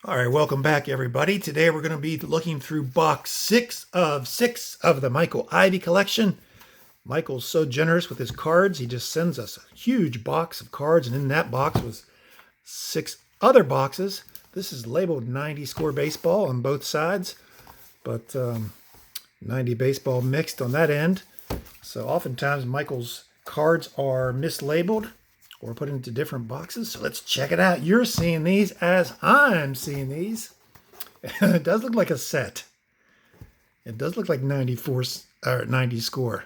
All right, welcome back, everybody. Today we're going to be looking through box six of the Michael Ivey collection. Michael's so generous with his cards. He just sends us a huge box of cards, and in that box was 6 other boxes. This is labeled 90 score baseball on both sides, but 90 baseball mixed on that end. So oftentimes Michael's cards are mislabeled or put into different boxes. So let's check it out. You're seeing these as I'm seeing these. It does look like a set. It does look like 94 or 90 score.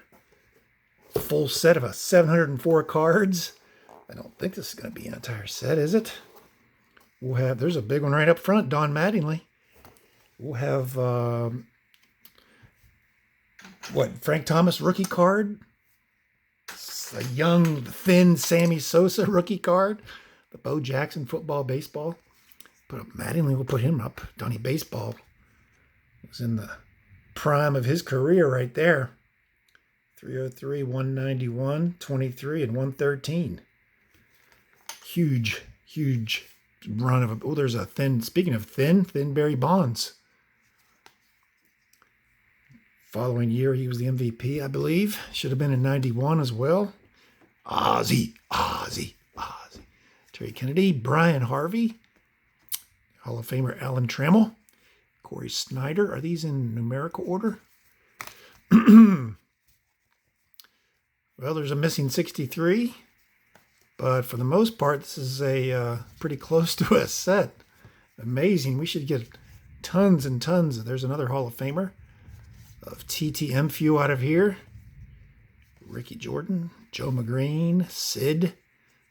Full set of 704 cards. I don't think this is going to be an entire set, is it? We'll have, there's a big one right up front, Don Mattingly. We'll have, Frank Thomas rookie card. A young, thin Sammy Sosa rookie card. The Bo Jackson football, baseball. But Mattingly will put him up. Donnie Baseball was in the prime of his career right there. 303, 191, 23, and 113. Huge, huge run of oh, there's a thin, speaking of thin Barry Bonds. Following year, he was the MVP, I believe. Should have been in 91 as well. Ozzy. Terry Kennedy, Brian Harvey, Hall of Famer Alan Trammell, Corey Snyder. Are these in numerical order? Well, there's a missing 63, but for the most part, this is a pretty close to a set. Amazing. We should get tons and tons. There's another Hall of Famer of TTM few out of here. Ricky Jordan, Joe McGreen, Sid,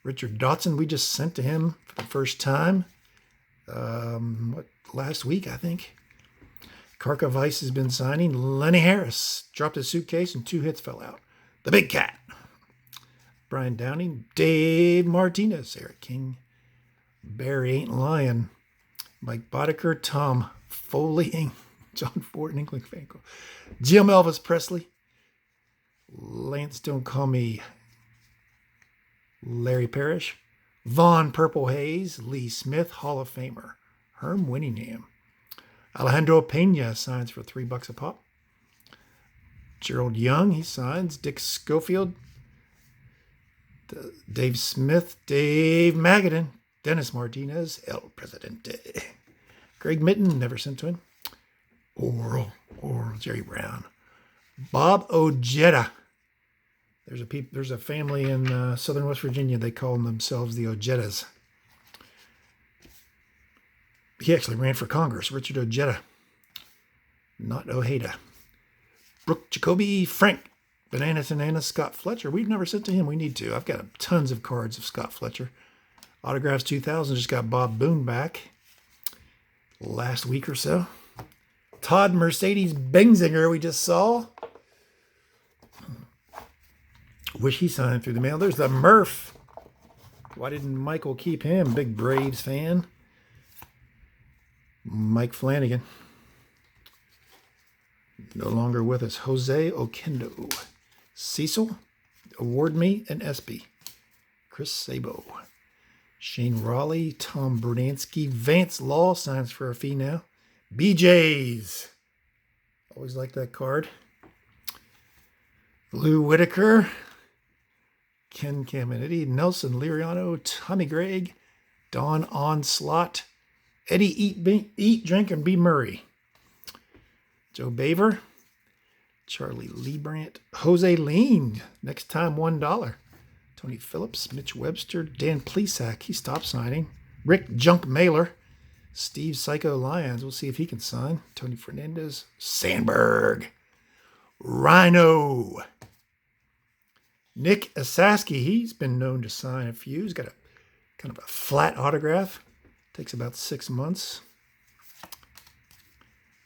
Richard Dotson. We just sent to him for the first time. Last week, I think. Karka Weiss has been signing. Lenny Harris dropped his suitcase and 2 hits fell out. The Big Cat. Brian Downing, Dave Martinez, Eric King, Barry Ain't Lying, Mike Boddicker, Tom Foley, John Ford, and Inkling Fanko, Jim Elvis Presley, Lance Don't Call Me Larry Parrish, Vaughn Purple Hayes, Lee Smith, Hall of Famer, Herm Winningham, Alejandro Pena signs for $3 a pop, Gerald Young, he signs, Dick Schofield, Dave Smith, Dave Magadan, Dennis Martinez, El Presidente, Greg Mitten, never sent to him, Oral, Jerry Brown, Bob Ojeda. There's a family in southern West Virginia. They call themselves the Ojedas. He actually ran for Congress. Richard Ojeda, not Ojeda. Brooke Jacoby, Frank, Banana, Scott Fletcher. We've never sent to him. We need to. I've got tons of cards of Scott Fletcher. Autographs 2000. Just got Bob Boone back last week or so. Todd Mercedes Benzinger, we just saw. Wish he signed through the mail. There's the Murph. Why didn't Michael keep him? Big Braves fan. Mike Flanagan. No longer with us. Jose Oquendo. Cecil. Award Me and Espy. Chris Sabo. Shane Raleigh. Tom Bernansky. Vance Law signs for a fee now. BJ's. Always like that card. Lou Whitaker. Ken Caminiti, Nelson Liriano, Tommy Gregg, Don Onslaught, Eddie Eat, Drink, and Be Murray, Joe Baver, Charlie Liebrandt, Jose Lean, next time $1, Tony Phillips, Mitch Webster, Dan Plesac, he stopped signing, Rick Junk Mailer, Steve Psycho Lyons, we'll see if he can sign, Tony Fernandez, Sandberg, Rhino, Nick Asaski, he's been known to sign a few. He's got a kind of a flat autograph. Takes about 6 months.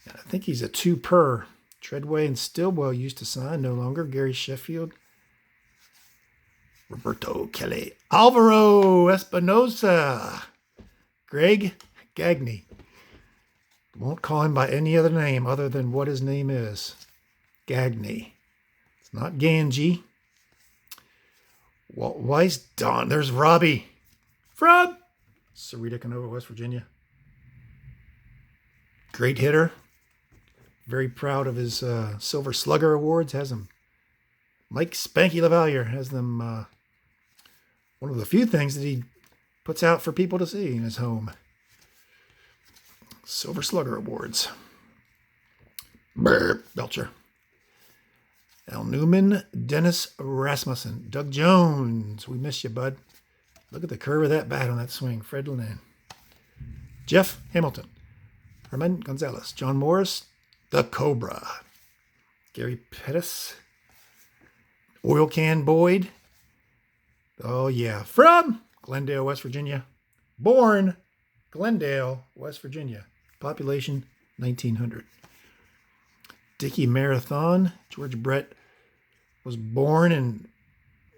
And I think he's a 2 per. Treadway and Stillwell used to sign, no longer. Gary Sheffield. Roberto Kelly. Alvaro Espinosa. Greg Gagne. Won't call him by any other name other than what his name is. Gagne. It's not Ganji. Walt Weiss, Don. There's Robbie from Sarita, Canova, West Virginia. Great hitter. Very proud of his Silver Slugger Awards. Has them. Mike Spanky LaValliere has them. One of the few things that he puts out for people to see in his home. Silver Slugger Awards. Brr, Belcher. Al Newman, Dennis Rasmussen, Doug Jones. We miss you, bud. Look at the curve of that bat on that swing. Fred Lynn. Jeff Hamilton. Herman Gonzalez. John Morris, the Cobra. Gary Pettis. Oil Can Boyd. Oh, yeah. From Glendale, West Virginia. Born Glendale, West Virginia. Population 1900. Dickie Marathon. George Brett was born and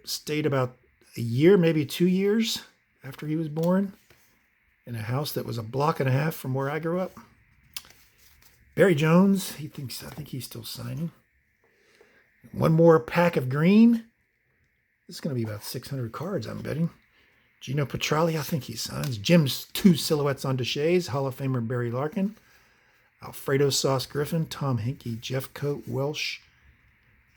stayed about a year, maybe 2 years after he was born in a house that was a block and a half from where I grew up. Barry Jones, I think he's still signing. One more pack of green. This is going to be about 600 cards, I'm betting. Gino Petralli, I think he signs. Jim's 2 silhouettes on Deshays. Hall of Famer Barry Larkin. Alfredo Sauce Griffin. Tom Hinkie. Jeff Coate Welsh.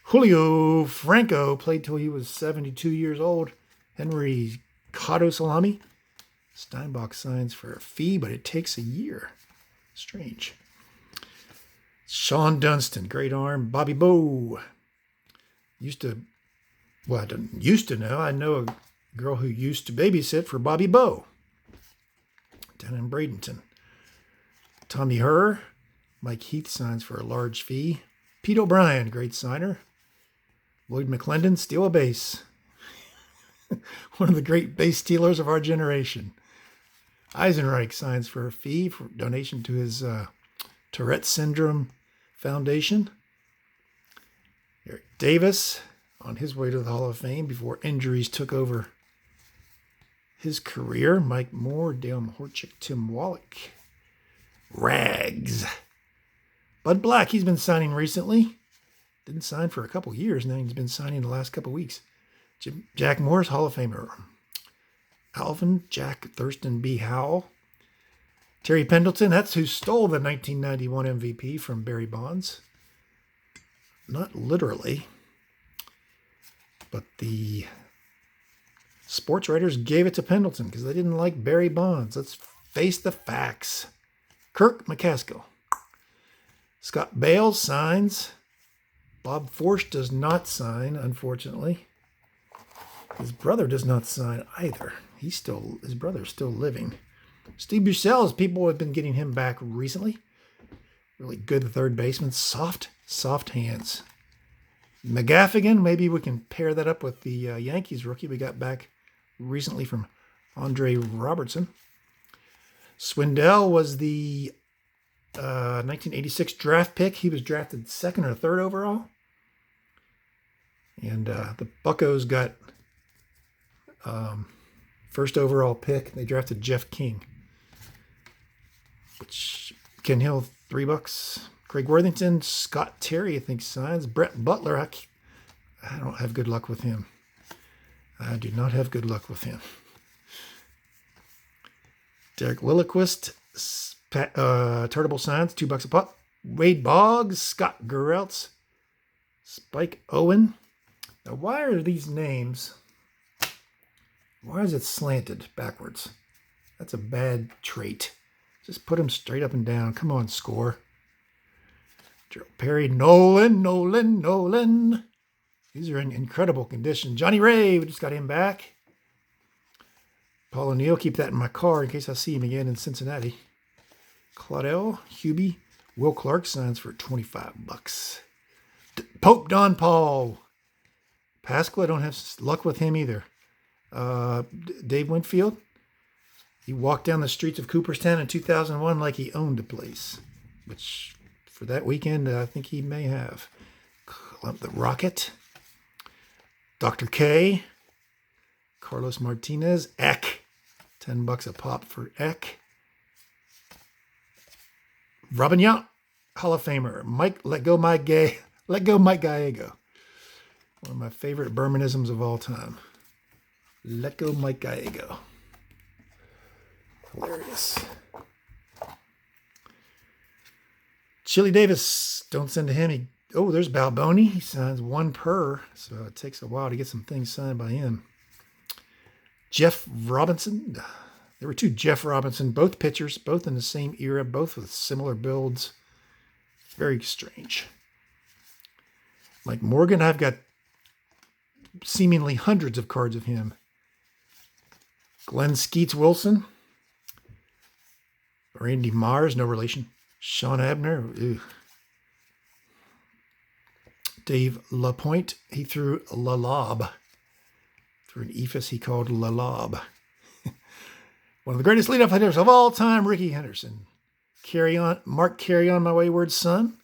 Julio Franco played till he was 72 years old. Henry Cotto Salami. Steinbach signs for a fee, but it takes a year. Strange. Sean Dunston, great arm. Bobby Bowe. I didn't used to know. I know a girl who used to babysit for Bobby Bowe down in Bradenton. Tommy Herr. Mike Heath signs for a large fee. Pete O'Brien, great signer. Lloyd McClendon, steal a base. One of the great base stealers of our generation. Eisenreich signs for a fee for donation to his Tourette Syndrome Foundation. Eric Davis on his way to the Hall of Fame before injuries took over his career. Mike Moore, Dale Mahorchik, Tim Wallach. Rags. Bud Black, he's been signing recently. Didn't sign for a couple years now. He's been signing the last couple weeks. Jack Morris, Hall of Famer. Alvin, Jack Thurston B. Howell. Terry Pendleton, that's who stole the 1991 MVP from Barry Bonds. Not literally, but the sports writers gave it to Pendleton because they didn't like Barry Bonds. Let's face the facts. Kirk McCaskill. Scott Bales signs. Bob Forsch does not sign, unfortunately. His brother does not sign either. His brother's still living. Steve Bussell's, people have been getting him back recently. Really good third baseman. Soft hands. McGaffigan, maybe we can pair that up with the Yankees rookie we got back recently from Andre Robertson. Swindell was the 1986 draft pick. He was drafted 2nd or 3rd overall. And the Buccos got 1st overall pick. They drafted Jeff King. Which, Ken Hill, $3. Craig Worthington, Scott Terry, I think, signs. Brett Butler, I don't have good luck with him. I do not have good luck with him. Derek Lilliquist, Turtable signs, $2 a pop. Wade Boggs, Scott Gereltz, Spike Owen. Now, why are these names, why is it slanted backwards? That's a bad trait. Just put them straight up and down. Come on, score. Gerald Perry, Nolan. These are in incredible condition. Johnny Ray, we just got him back. Paul O'Neill, keep that in my car in case I see him again in Cincinnati. Claudel, Hubie, Will Clark signs for $25. Pope Don Paul. Pasqua, I don't have luck with him either. Dave Winfield, he walked down the streets of Cooperstown in 2001 like he owned the place, which for that weekend, I think he may have. The Rocket, Dr. K, Carlos Martinez, Eck, $10 a pop for Eck. Robin Yount, Hall of Famer. Mike, let go Mike Gallego. One of my favorite Bermanisms of all time. Let go Mike Gallego. Hilarious. Chili Davis, don't send to him. There's Balboni. He signs 1 per, so it takes a while to get some things signed by him. Jeff Robinson. There were 2 Jeff Robinson, both pitchers, both in the same era, both with similar builds. Very strange. Mike Morgan, I've got seemingly hundreds of cards of him. Glenn Skeets Wilson. Randy Mars, no relation. Sean Abner. Ew. Dave LaPointe, he threw La Lob. Through an ephus he called La Lob. One of the greatest leadoff hitters of all time, Ricky Henderson. Mark Carry On, My Wayward Son.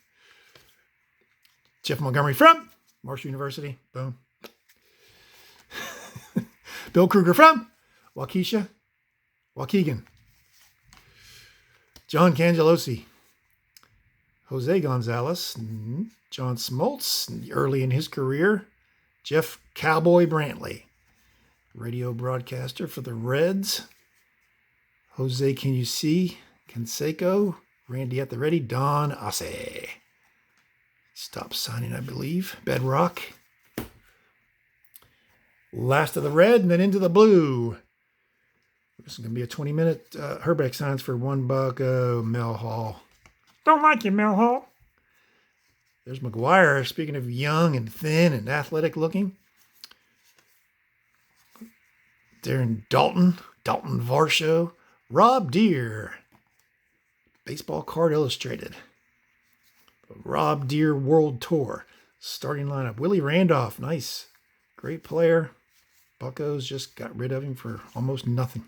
Jeff Montgomery from Marshall University. Boom. Bill Kruger from Waukegan. John Cangelosi. Jose Gonzalez. John Smoltz, early in his career. Jeff Cowboy Brantley. Radio broadcaster for the Reds. Jose Canseco. Randy at the ready. Don Asse. Stop signing, I believe. Bedrock. Last of the red, and then into the blue. This is going to be a 20-minute. Herbeck signs for $1. Oh, Mel Hall. Don't like you, Mel Hall. There's McGuire. Speaking of young and thin and athletic looking. Darren Dalton. Dalton Varsho. Rob Deere. Baseball card illustrated. Rob Deere World Tour. Starting lineup. Willie Randolph. Nice. Great player. Buccos just got rid of him for almost nothing.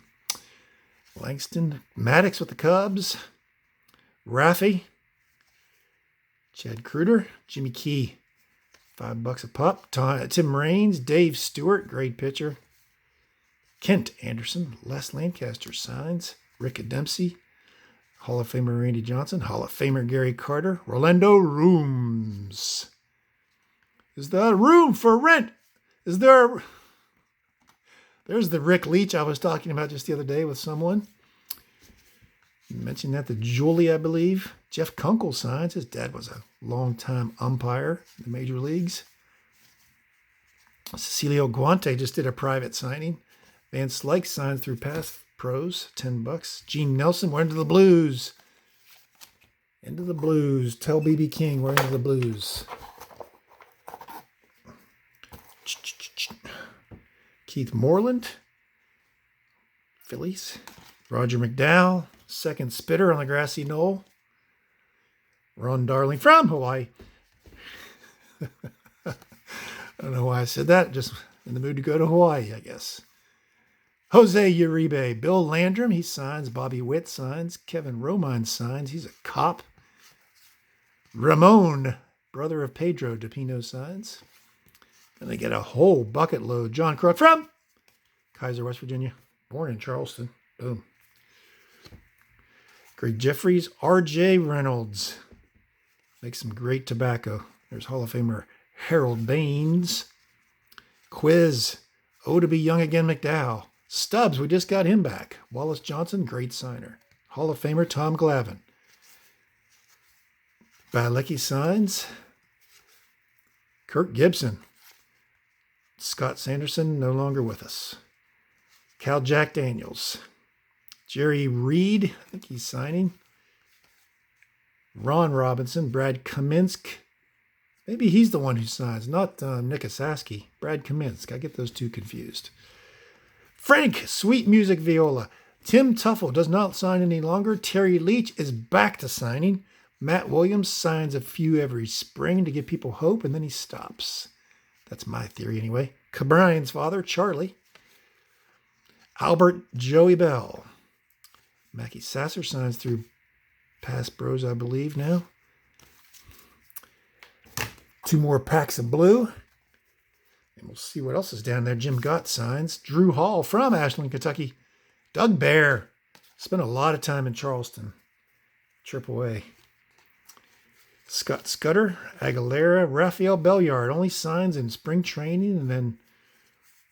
Langston. Maddox with the Cubs. Raffy. Chad Kruder. Jimmy Key. $5 a pop. Tim Raines. Dave Stewart. Great pitcher. Kent Anderson. Les Lancaster signs. Rick Dempsey. Hall of Famer Randy Johnson. Hall of Famer Gary Carter. Rolando Rooms. Is there room for rent? Is there... There's the Rick Leach I was talking about just the other day with someone. You mentioned that to Julie, I believe. Jeff Kunkel signs. His dad was a longtime umpire in the major leagues. Cecilio Guante just did a private signing. Van Slyke signs through Pass Pros, $10. Gene Nelson, we're into the blues. Into the blues. Tell B.B. King we're into the blues. Keith Moreland, Phillies. Roger McDowell, second spitter on the grassy knoll. Ron Darling from Hawaii. I don't know why I said that. Just in the mood to go to Hawaii, I guess. Jose Uribe. Bill Landrum, he signs. Bobby Witt signs. Kevin Romine signs. He's a cop. Ramon, brother of Pedro DePino signs. And they get a whole bucket load. John Kruk from Kaiser, West Virginia. Born in Charleston. Boom. Greg Jeffries. R.J. Reynolds. Makes some great tobacco. There's Hall of Famer Harold Baines. Quiz. Oh, to be young again, McDowell. Stubbs, we just got him back. Wallace Johnson, great signer. Hall of Famer Tom Glavine. Balecki signs. Kirk Gibson. Scott Sanderson, no longer with us. Cal Jack Daniels. Jerry Reed, I think he's signing. Ron Robinson. Brad Kaminsky. Maybe he's the one who signs, not Nick Asaski. Brad Kaminsky. I get those two confused. Frank, Sweet Music Viola. Tim Tuffle does not sign any longer. Terry Leach is back to signing. Matt Williams signs a few every spring to give people hope, and then he stops. That's my theory anyway. Cabrian's father, Charlie. Albert Joey Bell. Mackie Sasser signs through Pass Bros, I believe, now. 2 more packs of blue. And we'll see what else is down there. Jim Gott signs. Drew Hall from Ashland, Kentucky. Doug Bear. Spent a lot of time in Charleston. AAA. Scott Scudder. Aguilera. Rafael Belliard. Only signs in spring training and then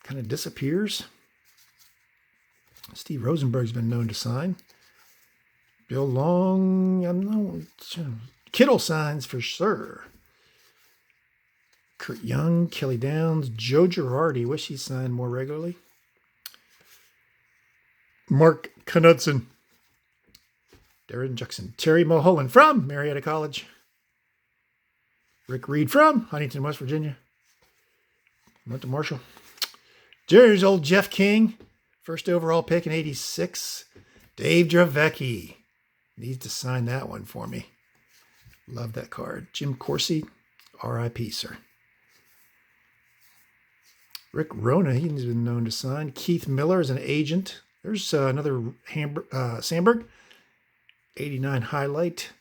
kind of disappears. Steve Rosenberg's been known to sign. Bill Long. Kittle signs for sure. Kurt Young, Kelly Downs, Joe Girardi. Wish he signed more regularly. Mark Knudsen. Darren Jackson. Terry Mulholland from Marietta College. Rick Reed from Huntington, West Virginia. Went to Marshall. There's old Jeff King. First overall pick in 86. Dave Dravecki. Needs to sign that one for me. Love that card. Jim Corsi. R.I.P., sir. Rick Rona. He's been known to sign. Keith Miller is an agent. There's another Sandberg. 89 highlight.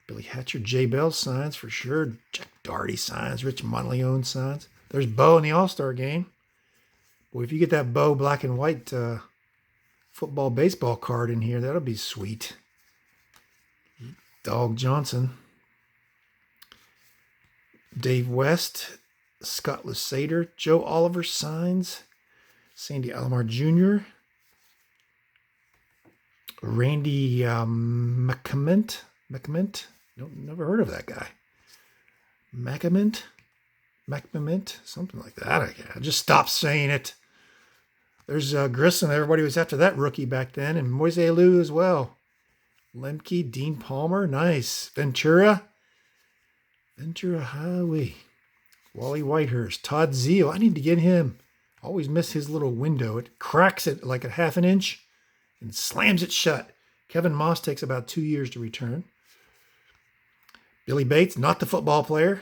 Billy Hatcher, Jay Bell signs for sure. Jack Doherty signs. Rich Monteleone signs. There's Bo in the All-Star game. Boy, if you get that Bo black and white football baseball card in here, that'll be sweet. Dog Johnson. Dave West. Scott Lusader. Joe Oliver signs. Sandy Alomar Jr. Randy McCament. Never heard of that guy. McCament, something like that. I just stopped saying it. There's Grissom. Everybody was after that rookie back then. And Moise Alou as well. Lemke, Dean Palmer. Nice. Ventura Highway. Wally Whitehurst. Todd Zeal. I need to get him. Always miss his little window. It cracks it like a half an inch and slams it shut. Kevin Moss takes about 2 years to return. Billy Bates, not the football player.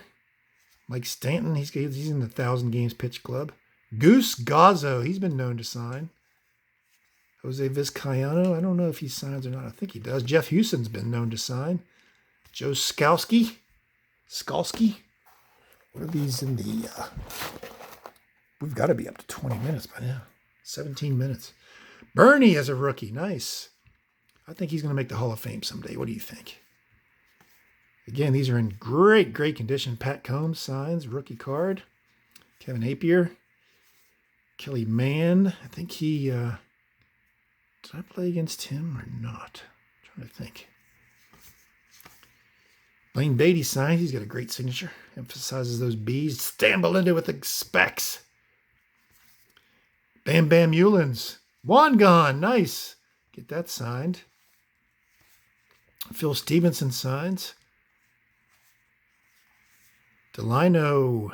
Mike Stanton, he's in the 1,000 games pitch club. Goose Gazzo, he's been known to sign. Jose Vizcaino, I don't know if he signs or not. I think he does. Jeff Houston's been known to sign. Joe Skalski. What are these in the... we've got to be up to 20 minutes by now. 17 minutes. Bernie as a rookie. Nice. I think he's going to make the Hall of Fame someday. What do you think? Again, these are in great condition. Pat Combs signs, rookie card. Kevin Napier. Kelly Mann. I think he... did I play against him or not? I'm trying to think. Lane Beatty signs. He's got a great signature. Emphasizes those B's. Stan Belinda with the specs. Bam Bam Eulens. Wangan. Nice. Get that signed. Phil Stevenson signs. Delino.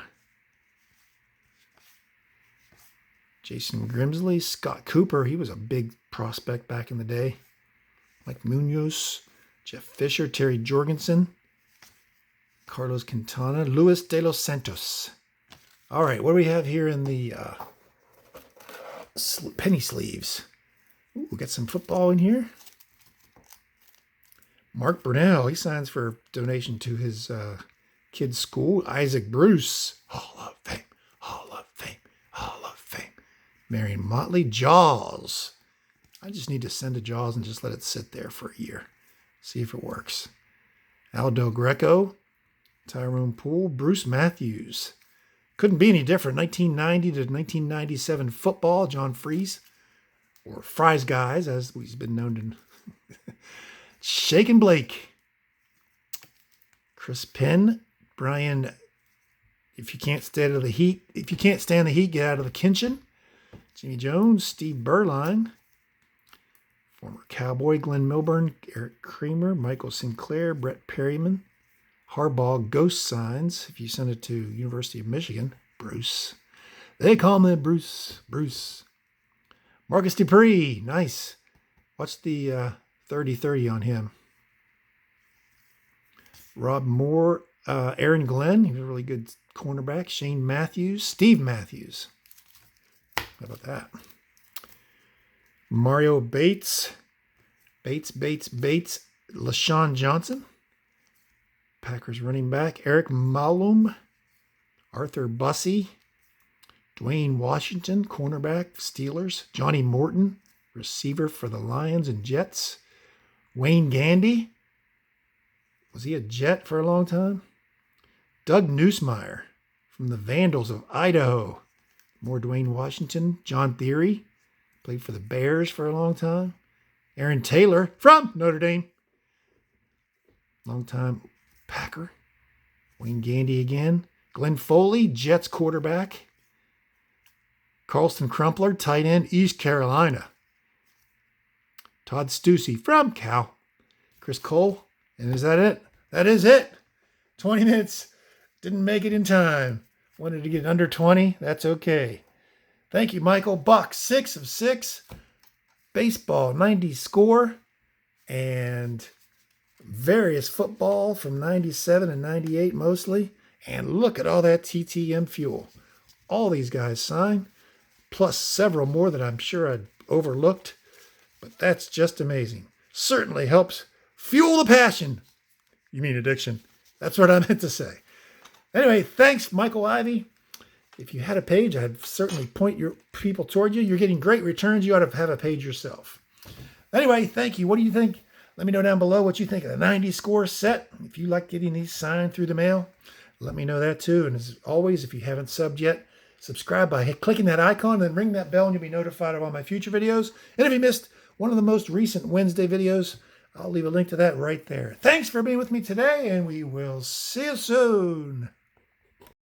Jason Grimsley. Scott Cooper. He was a big prospect back in the day. Mike Munoz. Jeff Fisher. Terry Jorgensen. Carlos Quintana. Luis de los Santos. All right, what do we have here in the penny sleeves? Ooh, we got some football in here. Mark Burnell, he signs for donation to his kid's school. Isaac Bruce, Hall of Fame, Hall of Fame, Hall of Fame. Marion Motley, Jaws. I just need to send to Jaws and just let it sit there for a year. See if it works. Aldo Greco, Tyrone Poole, Bruce Matthews. Couldn't be any different. 1990 to 1997 football, John Fries, or Fries Guys, as he's been known to. Shakin' Blake. Chris Penn, Brian, if you can't stand the heat, get out of the kitchen. Jimmy Jones, Steve Berline, former Cowboy, Glenn Milburn, Eric Creamer, Michael Sinclair, Brett Perryman. Harbaugh ghost signs. If you send it to University of Michigan, Bruce. They call me Bruce. Marcus Dupree. Nice. What's the 30-30 on him? Rob Moore. Aaron Glenn. He was a really good cornerback. Shane Matthews. Steve Matthews. How about that? Mario Bates. Bates. LaShawn Johnson. Packers running back. Eric Malum. Arthur Bussey. Dwayne Washington, cornerback, Steelers. Johnny Morton, receiver for the Lions and Jets. Wayne Gandy. Was he a Jet for a long time? Doug Neusmeyer from the Vandals of Idaho. More Dwayne Washington. John Theory. Played for the Bears for a long time. Aaron Taylor from Notre Dame. Long time Packer. Wayne Gandy again. Glenn Foley, Jets quarterback. Carlston Crumpler, tight end, East Carolina. Todd Stussy from Cal. Chris Cole. And is that it? That is it. 20 minutes. Didn't make it in time. Wanted to get under 20. That's okay. Thank you, Michael. Bucks, 6 of 6. Baseball, 90 score. And various football from 97 and 98 mostly. And look at all that TTM fuel. All these guys sign, plus several more that I'm sure I'd overlooked. But that's just amazing. Certainly helps fuel the passion. You mean addiction. That's what I meant to say. Anyway, thanks, Michael Ivey. If you had a page, I'd certainly point your people toward you. You're getting great returns. You ought to have a page yourself. Anyway, thank you. What do you think? Let me know down below what you think of the 90 score set. If you like getting these signed through the mail, let me know that too. And as always, if you haven't subbed yet, subscribe by clicking that icon, then ring that bell, and you'll be notified of all my future videos. And if you missed one of the most recent Wednesday videos, I'll leave a link to that right there. Thanks for being with me today, and we will see you soon.